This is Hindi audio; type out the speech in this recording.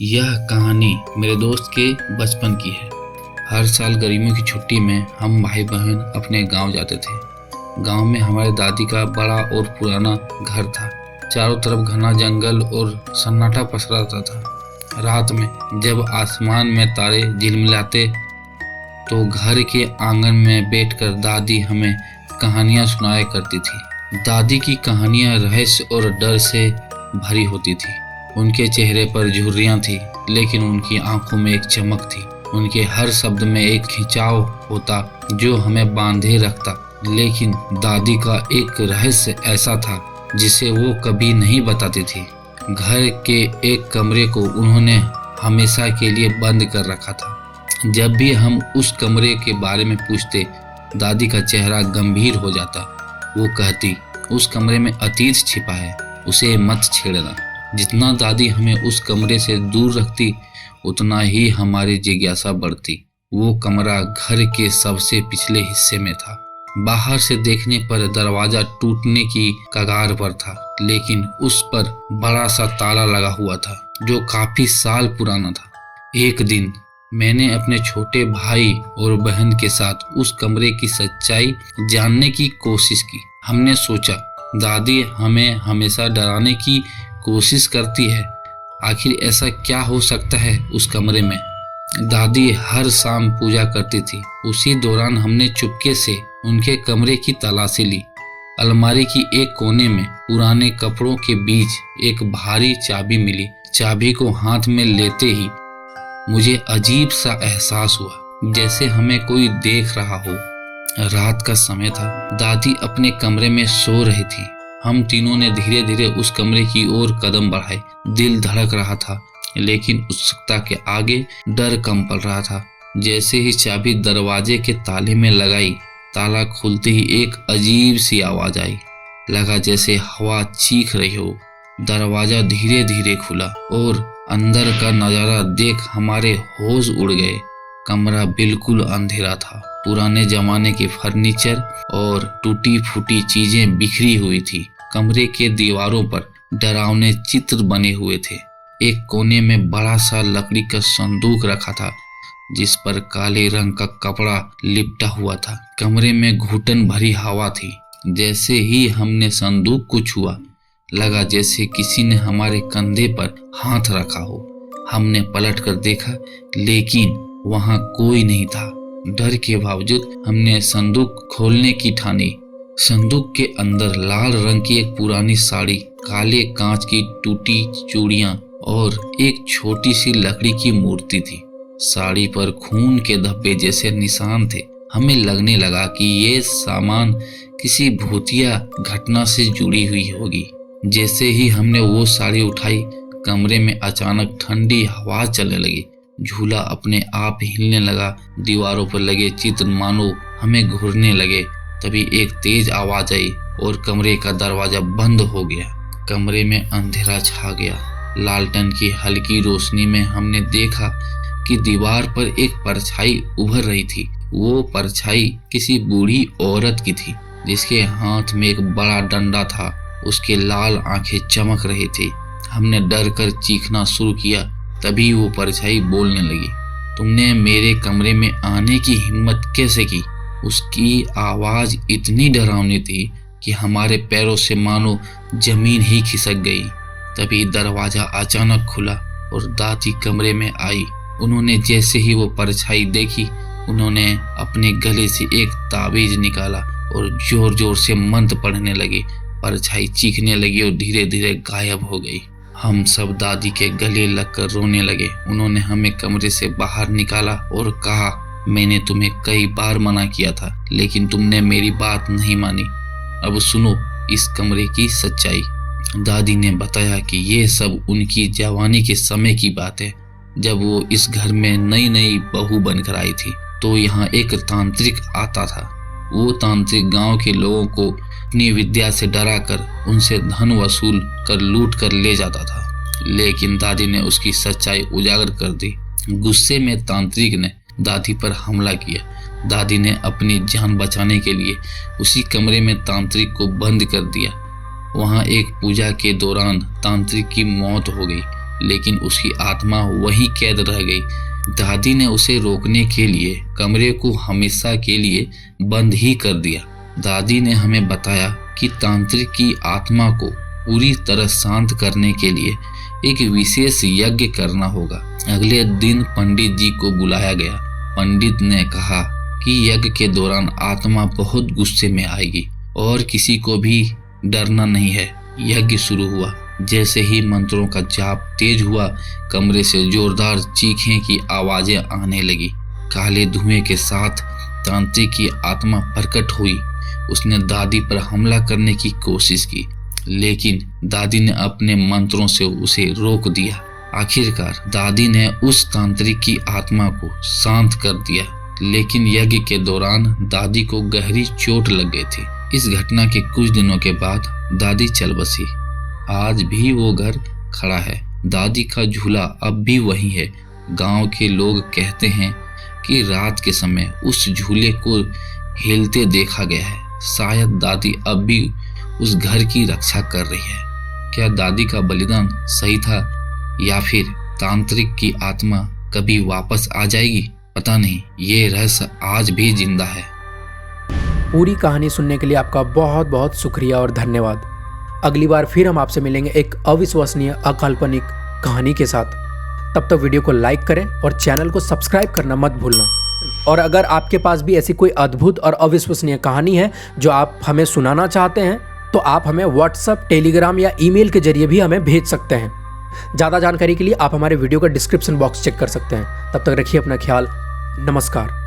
यह कहानी मेरे दोस्त के बचपन की है। हर साल गर्मियों की छुट्टी में हम भाई बहन अपने गांव जाते थे। गांव में हमारे दादी का बड़ा और पुराना घर था। चारों तरफ घना जंगल और सन्नाटा पसरा रहता था। रात में जब आसमान में तारे झिलमिलाते तो घर के आंगन में बैठकर दादी हमें कहानियां सुनाया करती थी। दादी की कहानियां रहस्य और डर से भरी होती थी। उनके चेहरे पर झुर्रियां थी, लेकिन उनकी आंखों में एक चमक थी। उनके हर शब्द में एक खिंचाव होता जो हमें बांधे रखता। लेकिन दादी का एक रहस्य ऐसा था जिसे वो कभी नहीं बताती थी। घर के एक कमरे को उन्होंने हमेशा के लिए बंद कर रखा था। जब भी हम उस कमरे के बारे में पूछते, दादी का चेहरा गंभीर हो जाता। वो कहती, उस कमरे में अतीत छिपा है, उसे मत छेड़ना। जितना दादी हमें उस कमरे से दूर रखती, उतना ही हमारी जिज्ञासा बढ़ती। वो कमरा घर के सबसे पिछले हिस्से में था। बाहर से देखने पर दरवाजा टूटने की कगार पर था, लेकिन उस पर बड़ा सा ताला लगा हुआ था जो काफी साल पुराना था। एक दिन मैंने अपने छोटे भाई और बहन के साथ उस कमरे की सच्चाई जानने की कोशिश की। हमने सोचा, दादी हमें हमेशा डराने की कोशिश करती है, आखिर ऐसा क्या हो सकता है उस कमरे में। दादी हर शाम पूजा करती थी। उसी दौरान हमने चुपके से उनके कमरे की तलाशी ली। अलमारी की एक कोने में पुराने कपड़ों के बीच एक भारी चाबी मिली। चाबी को हाथ में लेते ही मुझे अजीब सा एहसास हुआ, जैसे हमें कोई देख रहा हो। रात का समय था। दादी अपने कमरे में सो रही थी। हम तीनों ने धीरे धीरे उस कमरे की ओर कदम बढ़ाए। दिल धड़क रहा था, लेकिन उत्सुकता के आगे डर कम पड़ रहा था। जैसे ही चाबी दरवाजे के ताले में लगाई, ताला खुलते ही एक अजीब सी आवाज आई। लगा जैसे हवा चीख रही हो। दरवाजा धीरे धीरे खुला और अंदर का नजारा देख हमारे होश उड़ गए। कमरा बिल्कुल अंधेरा था। पुराने जमाने के फर्नीचर और टूटी फूटी चीजें बिखरी हुई थी। कमरे के दीवारों पर डरावने चित्र बने हुए थे। एक कोने में बड़ा सा लकड़ी का संदूक रखा था, जिस पर काले रंग का कपड़ा लिपटा हुआ था। कमरे में घुटन भरी हवा थी। जैसे ही हमने संदूक को छुआ, लगा जैसे किसी ने हमारे कंधे पर हाथ रखा हो। हमने पलट कर देखा, लेकिन वहां कोई नहीं था। डर के बावजूद हमने संदूक खोलने की ठानी। संदूक के अंदर लाल रंग की एक पुरानी साड़ी, काले कांच की टूटी चूड़ियां और एक छोटी सी लकड़ी की मूर्ति थी। साड़ी पर खून के धब्बे जैसे निशान थे। हमें लगने लगा कि ये सामान किसी भूतिया घटना से जुड़ी हुई होगी। जैसे ही हमने वो साड़ी उठाई, कमरे में अचानक ठंडी हवा चलने लगी। झूला अपने आप हिलने लगा। दीवारों पर लगे चित्र मानो हमें घूरने लगे। तभी एक तेज आवाज आई और कमरे का दरवाजा बंद हो गया। कमरे में अंधेरा छा गया। लालटेन की हल्की रोशनी में हमने देखा कि दीवार पर एक परछाई उभर रही थी। वो परछाई किसी बूढ़ी औरत की थी, जिसके हाथ में एक बड़ा डंडा था। उसके लाल आंखें चमक रही थी। हमने डर कर चीखना शुरू किया। तभी वो परछाई बोलने लगी, तुमने मेरे कमरे में आने की हिम्मत कैसे की? उसकी आवाज इतनी डरावनी थी कि हमारे पैरों से मानो जमीन ही खिसक गई। तभी दरवाजा अचानक खुला और दादी कमरे में आई। उन्होंने जैसे ही वो परछाई देखी, उन्होंने अपने गले से एक ताबीज निकाला और जोर जोर से मंत्र पढ़ने लगी। परछाई चीखने लगी और धीरे धीरे गायब हो गई। हम सब दादी के गले लगकर रोने लगे। उन्होंने हमें कमरे से बाहर निकाला और कहा, मैंने तुम्हें कई बार मना किया था, लेकिन तुमने मेरी बात नहीं मानी। अब सुनो इस कमरे की सच्चाई। दादी ने बताया कि ये सब उनकी जवानी के समय की बात है। जब वो इस घर में नई नई बहू बनकर आई थी, तो यहाँ एक तांत्रिक आता था। वो तांत्रिक गांव के लोगों को अपनी विद्या से डरा कर उनसे धन वसूल कर लूट कर ले जाता था। लेकिन दादी ने उसकी सच्चाई उजागर कर दी। गुस्से में तांत्रिक ने दादी पर हमला किया। दादी ने अपनी जान बचाने के लिए उसी कमरे में तांत्रिक को बंद कर दिया। वहां एक पूजा के दौरान तांत्रिक की मौत हो गई। लेकिन उसकी आत्मा वहीं कैद रह गई। दादी ने उसे रोकने के लिए कमरे को हमेशा के लिए बंद ही कर दिया। दादी ने हमें बताया कि तांत्रिक की आत्मा को पूरी तरह शांत करने के लिए एक विशेष यज्ञ करना होगा। अगले दिन पंडित जी को बुलाया गया। पंडित ने कहा कि यज्ञ के दौरान आत्मा बहुत गुस्से में आएगी और किसी को भी डरना नहीं है। यज्ञ शुरू हुआ। जैसे ही मंत्रों का जाप तेज हुआ, कमरे से जोरदार चीखें की आवाजें आने लगी। काले धुएं के साथ तांत्रिक की आत्मा प्रकट हुई। उसने दादी पर हमला करने की कोशिश की, लेकिन दादी ने अपने मंत्रों से उसे रोक दिया। आखिरकार दादी ने उस तांत्रिक की आत्मा को शांत कर दिया, लेकिन यज्ञ के दौरान दादी को गहरी चोट लग गई थी। इस घटना के कुछ दिनों के बाद दादी चल बसी। आज भी वो घर खड़ा है। दादी का झूला अब भी वही है। गांव के लोग कहते हैं कि रात के समय उस झूले को हिलते देखा गया है। शायद दादी अब भी उस घर की रक्षा कर रही है। क्या दादी का बलिदान सही था या फिर तांत्रिक की आत्मा कभी वापस आ जाएगी? पता नहीं। ये रहस्य आज भी जिंदा है। पूरी कहानी सुनने के लिए आपका बहुत बहुत शुक्रिया और धन्यवाद। अगली बार फिर हम आपसे मिलेंगे एक अविश्वसनीय अकाल्पनिक कहानी के साथ। तब तक वीडियो को लाइक करें और चैनल को सब्सक्राइब करना मत भूलना। और अगर आपके पास भी ऐसी कोई अद्भुत और अविश्वसनीय कहानी है जो आप हमें सुनाना चाहते हैं, तो आप हमें व्हाट्सएप, टेलीग्राम या ईमेल के जरिए भी हमें भेज सकते हैं। ज़्यादा जानकारी के लिए आप हमारे वीडियो का डिस्क्रिप्शन बॉक्स चेक कर सकते हैं। तब तक रखिए अपना ख्याल। नमस्कार।